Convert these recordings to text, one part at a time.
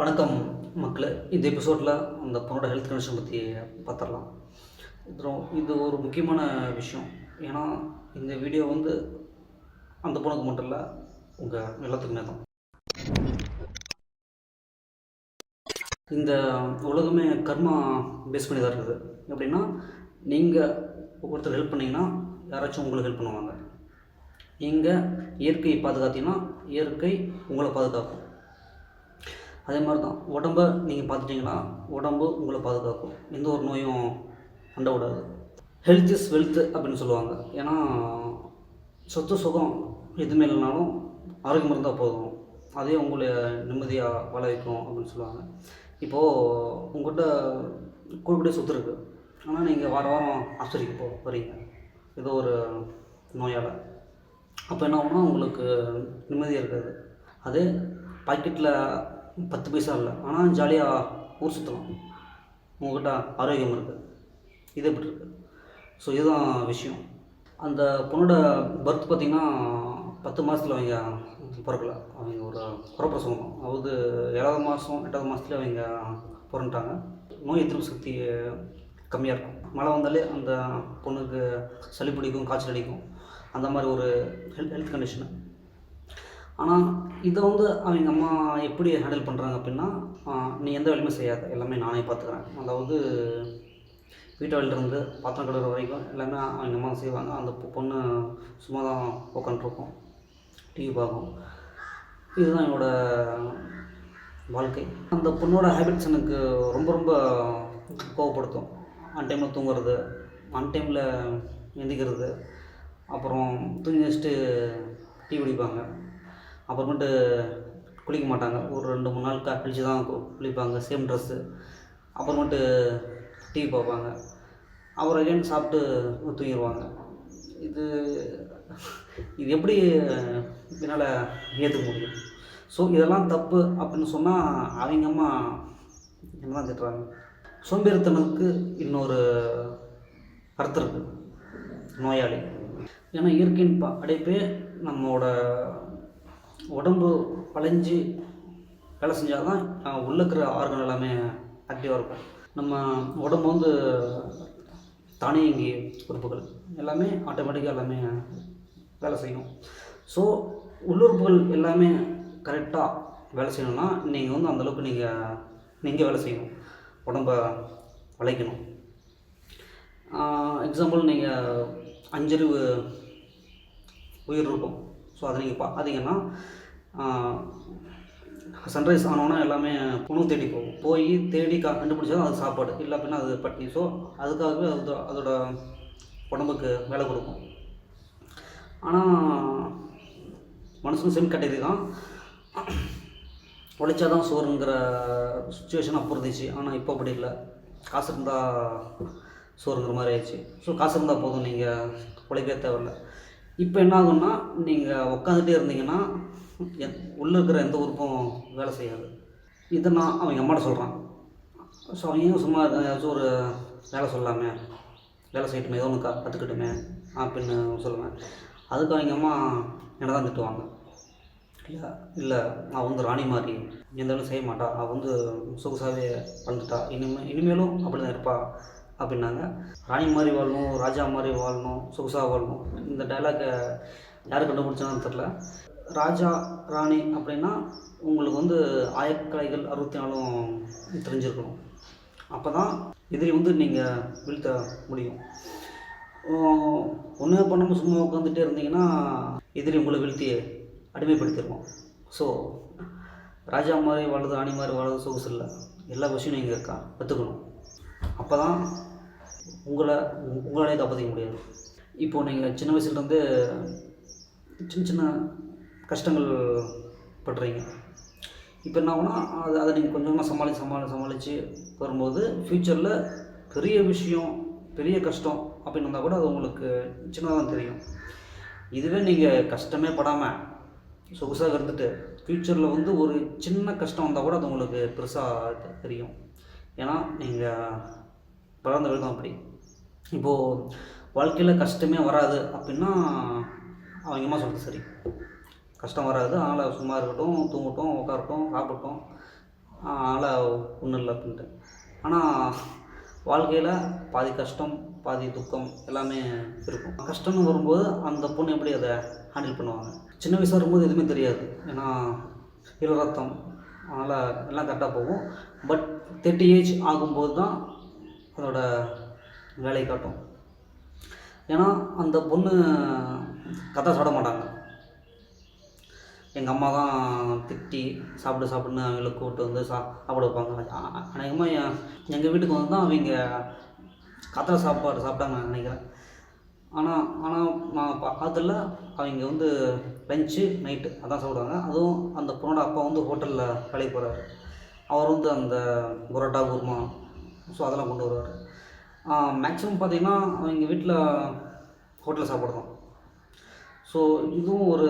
வணக்கம் மக்களே. இந்த எபிசோடில் அந்த பொண்ணோட ஹெல்த் கண்டிஷன் பற்றி பார்த்துடலாம். இது ஒரு முக்கியமான விஷயம். ஏன்னா இந்த வீடியோ அந்த பொண்ணுக்கு மட்டும் இல்லை, உங்கள் எல்லாத்துக்குமே தான். இந்த உலகமே கர்மா பேஸ் பண்ணி தான் இருக்குது. எப்படின்னா, நீங்கள் ஒருத்தர் ஹெல்ப் பண்ணிங்கன்னா யாராச்சும் உங்களுக்கு ஹெல்ப் பண்ணுவாங்க. நீங்கள் இயற்கையை பாதுகாத்தீங்கன்னா இயற்கை உங்களை பாதுகாக்கும். அதே மாதிரி தான் உடம்பை நீங்கள் பார்த்துட்டிங்கன்னா உடம்பு உங்களை பாதுகாக்கும். எந்த ஒரு நோயும் அண்ட விடாது. ஹெல்த் இஸ் வெல்த் அப்படின்னு சொல்லுவாங்க. ஏன்னா சொத்து சுகம் எதுவுமே இல்லைனாலும் ஆரோக்கியம் இருந்தால் போதும், அதே உங்களை நிம்மதியாக வாழ வைக்கும் அப்படின்னு சொல்லுவாங்க. இப்போது உங்கள்கிட்ட குறிப்பிட்ட சொத்து இருக்குது, ஆனால் நீங்கள் வாரம் வாரம் ஆஸ்பத்திரிக்கு வரீங்க ஏதோ ஒரு நோயால். அப்போ என்ன ஆகுனா உங்களுக்கு நிம்மதியாக இருக்காது. அதே பாக்கெட்டில் 10 பைசா இல்லை, ஆனால் ஜாலியாக ஊர் சுற்றலாம், உங்கள்கிட்ட ஆரோக்கியம் இருக்குது. இது எப்படி இருக்குது? ஸோ இதுதான் விஷயம். அந்த பொண்ணோட பர்த் பார்த்திங்கன்னா 10 மாதத்தில் அவங்க பிறக்கல. அவங்க ஒரு குறப்பிரசவம் தான். அதாவது 7வது மாதம் 8வது மாதத்துலேயே அவங்க பிறந்துட்டாங்க. நோய் எதிர்ப்பு சக்தி கம்மியாக இருக்கும். மழை வந்தாலே அந்த பொண்ணுக்கு சளி பிடிக்கும், காய்ச்சல் அடிக்கும். அந்த மாதிரி ஒரு ஹெல்த் கண்டிஷனு. ஆனால் இதை அவங்க அம்மா எப்படி ஹேண்டில் பண்ணுறாங்க அப்படின்னா, நீ எந்த வேலையுமே செய்யாத, எல்லாமே நானே பார்த்துக்கிறேன். அதாவது வீட்டு வேலையிலேருந்து பாத்திரம் கழுவுற வரைக்கும் எல்லாமே அவங்க அம்மா செய்வாங்க. அந்த பொண்ணு சும்மா தான் உட்காந்துருக்கும், டிவி பார்க்கும். இதுதான் என்னோடய வாழ்க்கை. அந்த பொண்ணோட ஹேபிட்ஸ் எனக்கு ரொம்ப ரொம்ப கோவப்படுத்தும். அன்டைமில் தூங்குறது, அன்டைமில் எந்திக்கிறது, அப்புறம் தூங்கி வச்சுட்டு டீ குடிப்பாங்க. அப்புறமேட்டு குளிக்க மாட்டாங்க. ஒரு 2-3 நாள் கழிச்சு தான் குளிப்பாங்க. Same dress. அப்புறமேட்டு டிவி பார்ப்பாங்க. அப்புறம் அகைன் சாப்பிட்டு தூங்கிடுவாங்க. இது எப்படி என்னால் ஏற்றுக்க முடியும்? ஸோ இதெல்லாம் தப்பு அப்படின்னு சொன்னால் அவங்க அம்மா என்ன தான் திட்டுறாங்க. சோம்பேறித்தனத்துக்கு இன்னொரு அர்த்தம் இருக்குது, நோயாளி. ஏன்னா இயற்கையின் அடைப்பே நம்மளோட உடம்பு வளைஞ்சி வேலை செஞ்சால் தான் உள்ளே இருக்கிற ஆர்கன் எல்லாமே ஆக்டிவாக இருக்கும். நம்ம உடம்பு தானியங்கி உறுப்புகள் எல்லாமே ஆட்டோமேட்டிக்காக எல்லாமே வேலை செய்யும். ஸோ உள்ளுறுப்புகள் எல்லாமே கரெக்டாக வேலை செய்யணும்னா நீங்கள் அந்தளவுக்கு நீங்கள் வேலை செய்யணும், உடம்பை வளைக்கணும். எக்ஸாம்பிள், நீங்கள் 5 அறிவு உயிர் இருக்கும். ஸோ அதை நீங்கள் பார்த்தீங்கன்னா சன்ரைஸ் ஆனோன்னா எல்லாமே உணவு தேடி போய் தேடி கண்டுபிடிச்சா அது சாப்பாடு, இல்லை அப்படின்னா அது பட்னி. ஸோ அதுக்காகவே அதோட உடம்புக்கு வேலை கொடுக்கும். ஆனால் மனுஷனும் சேம் கேட்டகரி தான். உழைச்சா தான் சோறுங்கிற சுச்சுவேஷன் அப்போ இருந்துச்சு. ஆனால் இப்போ அப்படி இல்லை. காசு இருந்தால் சோறுங்கிற மாதிரி ஆயிடுச்சு. ஸோ காசு இருந்தால் போதும், நீங்கள் உழைக்கவே தேவையில்லை. இப்போ என்ன ஆகுன்னா, நீங்கள் உட்காந்துட்டே இருந்தீங்கன்னா உள்ளே இருக்கிற எந்த உறுப்பும் வேலை செய்யாது. இதை நான் அவங்க அம்மாட்ட சொல்கிறேன். ஸோ அவங்க சும்மா ஏதாச்சும் ஒரு வேலை சொல்லாமே, வேலை செய்யட்டுமே, ஏதோ ஒன்று கற்றுக்கட்டுமே அப்படின்னு சொல்லுவேன். அதுக்கு அவங்க அம்மா என்ன தான் திட்டுவாங்க. இல்லை அவள் ராணி மாதிரி எந்த வேலையும் செய்ய மாட்டா, அவள் சொகுசாகவே வளர்ந்துட்டா, இனிமேலும் அப்படி தான் இருப்பா அப்படின்னாங்க. ராணி மாதிரி வாழணும், ராஜா மாதிரி வாழணும், சொகுசாக வாழணும். இந்த டைலாக்கை யார் கண்டுபிடிச்சான்னு தெரில. ராஜா ராணி அப்படின்னா உங்களுக்கு ஆயக்கலைகள் 64 தெரிஞ்சிருக்கணும். அப்போ தான் எதிரி நீங்கள் வீழ்த்த முடியும். ஒன்றே பண்ணாமல் சும்மா உட்காந்துட்டே இருந்தீங்கன்னா எதிரி உங்களை வீழ்த்தி அடிமைப்படுத்திடுவோம். ஸோ ராஜா மாதிரி வாழுது, ராணி மாதிரி வாழுது சொகுசு இல்லை. எல்லா விஷயம் நீங்கள் கற்றுக்கணும். அப்போ தான் உங்களாலே காப்பாற்றிக்க முடியாது. இப்போது நீங்கள் சின்ன வயசுலேருந்து சின்ன சின்ன கஷ்டங்கள் படுறீங்க. இப்போ என்ன ஆகுனா அதை நீங்கள் கொஞ்சமாக சமாளித்து வரும்போது ஃப்யூச்சரில் பெரிய விஷயம், பெரிய கஷ்டம் அப்படின்னு வந்தால் கூட அது உங்களுக்கு சின்னதாக தான் தெரியும். இதுவே நீங்கள் கஷ்டமே படாமல் சொகுசாக இருந்துட்டு ஃப்யூச்சரில் ஒரு சின்ன கஷ்டம் வந்தால் கூட அது உங்களுக்கு பெருசாக தெரியும். ஏன்னா நீங்கள் வளர்ந்த விதம் அப்படி. இப்போது வாழ்க்கையில் கஷ்டமே வராது அப்படின்னா அவங்க அம்மா சொல்கிறது சரி. கஷ்டம் வராது, அதனால் சும்மா இருக்கட்டும், தூங்கட்டும், உட்காரட்டும், சாப்பிட்டோம், அதனால் ஒன்றும் இல்லை அப்படின்ட்டு. ஆனால் வாழ்க்கையில் பாதி கஷ்டம் பாதி துக்கம் எல்லாமே இருக்கும். கஷ்டம்னு வரும்போது அந்த பொண்ணு எப்படி அதை ஹேண்டில் பண்ணுவாங்க. சின்ன வயசாக இருக்கும்போது எதுவுமே தெரியாது, ஏன்னா ரத்தம், அதனால் எல்லாம் கரெக்டாக போகும். பட் 30 ஏஜ் ஆகும்போது தான் அதோட வேலை காட்டும். ஏன்னா அந்த பொண்ணு கதை சாப்பிட மாட்டாங்க. எங்கள் அம்மா தான் திட்டி சாப்பிடுன்னு அவங்களுக்கு கூப்பிட்டு வந்து சாப்பிட வைப்பாங்க. அநேகமாக எங்கள் வீட்டுக்கு வந்து தான் அவங்க கத்திர சாப்பாடு சாப்பிட்டாங்க நினைக்கிறேன். ஆனால் நான் பார்த்ததில்ல, அவங்க வந்து லஞ்சு நைட்டு அதான் சாப்பிடுவாங்க. அதுவும் அந்த பொண்ணோட அப்பா வந்து ஹோட்டலில் வேலைக்கு போகிறாரு. அவர் வந்து அந்த பரோட்டா குருமா ஸோ அதெல்லாம் கொண்டு வருவார். மேக்ஸிமம் பார்த்திங்கன்னா அவங்க வீட்டில் ஹோட்டலில் சாப்பிட்றோம். ஸோ இதுவும் ஒரு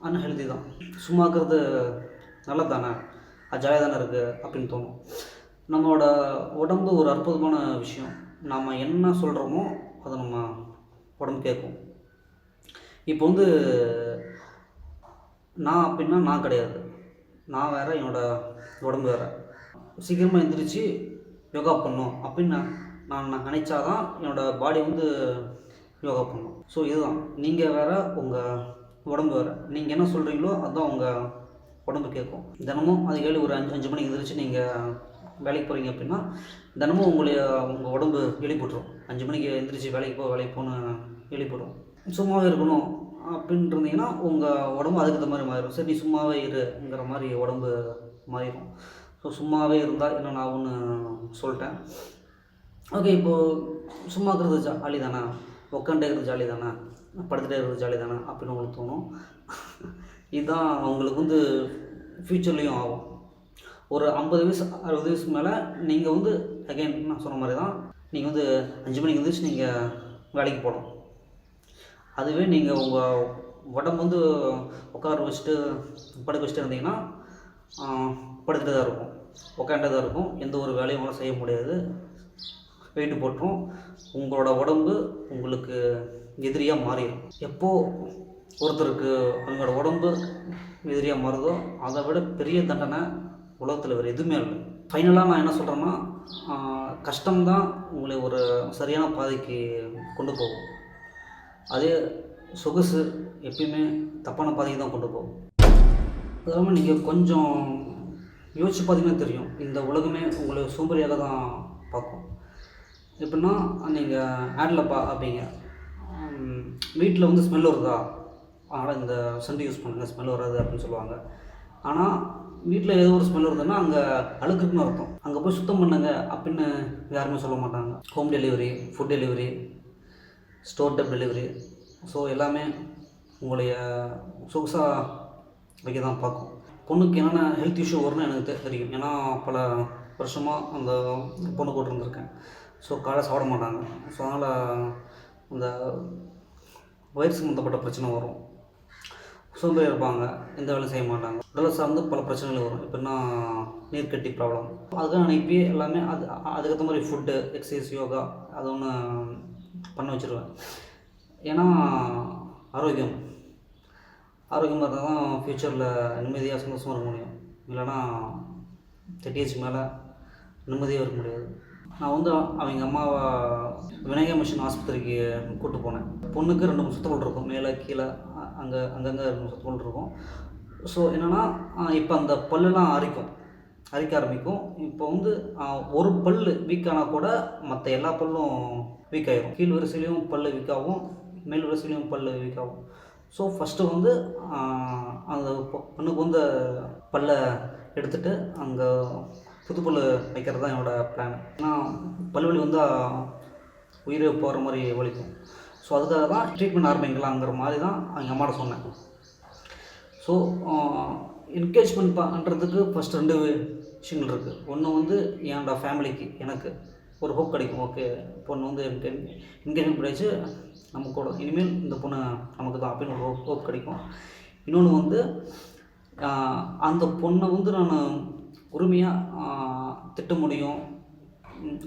அன்ஹெல்தி தான். சும்மா இருக்கிறது நல்லது தானே, அது ஜாலியாக தானே இருக்குது அப்படின்னு தோணும். நம்மளோட உடம்பு ஒரு அற்புதமான விஷயம். நாம் என்ன சொல்கிறோமோ அதை நம்ம உடம்பு கேட்கும். இப்போ வந்து நான் அப்படின்னா நான் கிடையாது, நான் வேறு, என்னோடய உடம்பு வேறு. சீக்கிரமாக எந்திரிச்சு யோகா பண்ணணும் அப்படின்னு நான் நினச்சாதான் என்னோடய பாடி வந்து யோகா பண்ணணும். ஸோ இதுதான், நீங்கள் வேறு, உங்கள் உடம்பு வேறு. நீங்கள் என்ன சொல்கிறீங்களோ அதுதான் உங்கள் உடம்பு கேட்கும். தினமும் அதிகாலை ஒரு 5 மணிக்கு எந்திரிச்சு நீங்கள் வேலைக்கு போகிறீங்க அப்படின்னா தினமும் உங்கள் உடம்பு எழுப்பிட்டுரும். 5 மணிக்கு எந்திரிச்சு வேலைக்கு போகணுன்னு எழுப்பிடும். சும்மாவே இருக்கணும் அப்படின்ட்டு இருந்தீங்கன்னா உங்கள் உடம்பு அதுக்கு தகுந்த மாதிரி மாறிடும். சரி நீ சும்மாவே இருங்கிற மாதிரி உடம்பு மாறிடும். ஸோ சும்மாவே இருந்தால் என்ன ஆகும்னு சொல்லிட்டேன். ஓகே, இப்போது சும்மா இருக்கிறது ஜாலி தானே, உட்காண்டே இருக்கிறது ஜாலி தானே, படுத்துகிட்டே இருக்கிறது ஜாலி தானே அப்படின்னு உங்களுக்கு தோணும். இதுதான் அவங்களுக்கு வந்து ஃப்யூச்சர்லேயும் ஆகும். ஒரு 50 வயசு 60 வயசுக்கு மேலே நீங்கள் வந்து அகைன் நான் சொன்ன மாதிரி தான், நீங்கள் வந்து 5 மணிக்கு எழுந்திரிச்சு நீங்கள் வேலைக்கு போகணும். அதுவே நீங்கள் உங்கள் உடம்பு வந்து உட்கார வச்சுட்டு படுக்க வச்சுட்டு இருந்தீங்கன்னா படுத்துட்டு தான் இருக்கும், உட்காண்டே தான் இருக்கும். எந்த ஒரு வேலையும் உங்களால் செய்ய முடியாது, வெயிட்டு போட்டுரும். உங்களோட உடம்பு உங்களுக்கு எதிரியாக மாறிடும். எப்போது ஒருத்தருக்கு அவங்களோட உடம்பு எதிரியாக மாறுதோ அதை விட பெரிய தண்டனை உலகத்தில் வேறு எதுவுமே இல்லை. ஃபைனலாக நான் என்ன சொல்கிறேன்னா, கஷ்டம்தான் உங்களை ஒரு சரியான பாதைக்கு கொண்டு போகும். அதே சொகுசு எப்பயுமே தப்பான பாதைக்கு தான் கொண்டு போகும். அதாவது நீங்கள் கொஞ்சம் யோசிச்சு பார்த்தீங்கன்னா தெரியும், இந்த உலகமே உங்களை சோம்பேறியாக தான் பார்க்கும். எப்படின்னா நீங்கள் ஆடில் பார்ப்பீங்க, வீட்டில் வந்து ஸ்மெல் வருதா, அதனால் இந்த சென்ட் யூஸ் பண்ணுங்கள் ஸ்மெல் வராது அப்படின்னு சொல்லுவாங்க. ஆனால் வீட்டில் ஏதோ ஒரு ஸ்மெல் வருதுன்னா அங்கே அழுக்குன்னு அர்த்தம். அங்கே போய் சுத்தம் பண்ணுங்க அப்படின்னு யாருமே சொல்ல மாட்டாங்க. Home delivery, food delivery, doorstep delivery, so எல்லாமே உங்களுடைய சொகுசாக வைக்க தான் பார்க்கும். பொண்ணுக்கு என்னென்ன ஹெல்த் இஷ்யூ வரும்னு எனக்கு தெரியும். ஏன்னா பல வருஷமாக அந்த பொண்ணு கூட இருந்திருக்கேன். ஸோ காலை சாப்பிட மாட்டாங்க. ஸோ அதனால் அந்த வயிறு சம்மந்தப்பட்ட பிரச்சனை வரும். சோம்பேறி இருப்பாங்க, எந்த வேலையும் செய்ய மாட்டாங்க. உடலை சார்ந்து பல பிரச்சனைகள் வரும். எப்படின்னா நீர்க்கட்டி ப்ராப்ளம். அதுதான் நான் இப்பயே எல்லாமே அதுக்கேற்ற மாதிரி ஃபுட்டு, எக்ஸசைஸ், யோகா அது ஒன்று பண்ண வச்சுருவேன். ஏன்னா ஆரோக்கியமாக இருந்தால் தான் ஃப்யூச்சரில் நிம்மதியாக சந்தோஷமாக இருக்க முடியும். இல்லைனா 30 ஏஜ் மேலே நிம்மதியாக இருக்க முடியாது. நான் வந்து அவங்க அம்மாவை விநாயகர் மிஷன் ஆஸ்பத்திரிக்கு கூப்பிட்டு போனேன். பொண்ணுக்கு 2 சுத்தப்பல் இருக்கும், மேலே கீழே அங்கங்கே 2 சுத்தப்பல் இருக்கும். ஸோ என்னென்னா இப்போ அந்த பல்லுலாம் அரிக்க ஆரம்பிக்கும். இப்போ வந்து ஒரு பல் வீக் ஆனால் கூட மற்ற எல்லா பல்லும் வீக் ஆகிடும். கீழ் வரிசையிலையும் பல் வீக்காகும், மேல் வரிசையிலையும் பல் வீக்காகும். ஸோ ஃபஸ்ட்டு வந்து அந்த பொண்ணுக்கு வந்து பல்லை எடுத்துகிட்டு அங்கே புது பல் வைக்கிறது தான் என்னோடய பிளான். ஏன்னா பல்வலி வந்தால் உயிரை போகிற மாதிரி வலிக்கும். ஸோ அதுக்காக தான் ட்ரீட்மெண்ட் ஆரம்பிக்கலாங்கிற மாதிரி தான் அவங்க அம்மாட்ட சொன்னேன். ஸோ என்கரேஜ்மெண்ட் பண்ணுறதுக்கு ஃபஸ்ட் 2 விஷயங்கள் இருக்குது. ஒன்று வந்து என்னோடய ஃபேமிலிக்கு, எனக்கு ஒரு ஹோப் கிடைக்கும். ஓகே, பொண்ணு வந்து என்கரேஜ்மெண்ட் பண்ணிச்சு, நம்ம கூட இனிமேல் இந்த பொண்ணு நமக்கு தான் அப்படின்னு ஒரு ஹோப் கிடைக்கும். இன்னொன்று வந்து அந்த பொண்ணை வந்து நான் உரிமையாக திட்ட முடியும்,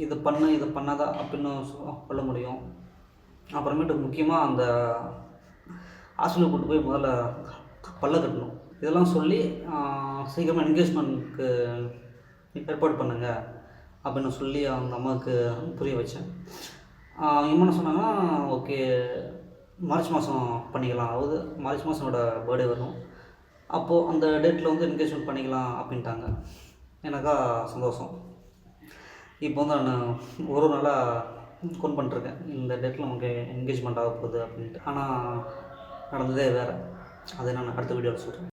இதை பண்ணாதா அப்படின்னு சொல்ல முடியும். அப்புறமேட்டு முக்கியமாக அந்த ஹாஸ்பிட்டலுக்கு கூப்பிட்டு போய் முதல்ல பல்ல கட்டணும். இதெல்லாம் சொல்லி சீக்கிரமாக என்கேஜ்மெண்ட்க்கு ஏற்பாடு பண்ணுங்க அப்படின்னு சொல்லி அவங்க அம்மாவுக்கு புரிய வச்சேன். அவங்க என்ன சொன்னாங்கன்னா, ஓகே மார்ச் மாதம் பண்ணிக்கலாம், அதாவது மார்ச் மாதம் என்னோட பர்த்டே வரும், அப்போது அந்த டேட்டில் வந்து என்கேஜ்மெண்ட் பண்ணிக்கலாம் அப்படின்ட்டாங்க. எனக்கா சந்தோஷம். இப்போ வந்து நான் ஒரு நாளாக ஃபோன் பண்ணிட்டுருக்கேன், இந்த டேட்டில் நமக்கு என்கேஜ்மெண்ட் ஆக போகுது அப்படின்ட்டு. ஆனால் நடந்ததே வேறு. அதை நான் அடுத்த வீடியோவில் சொல்கிறேன்.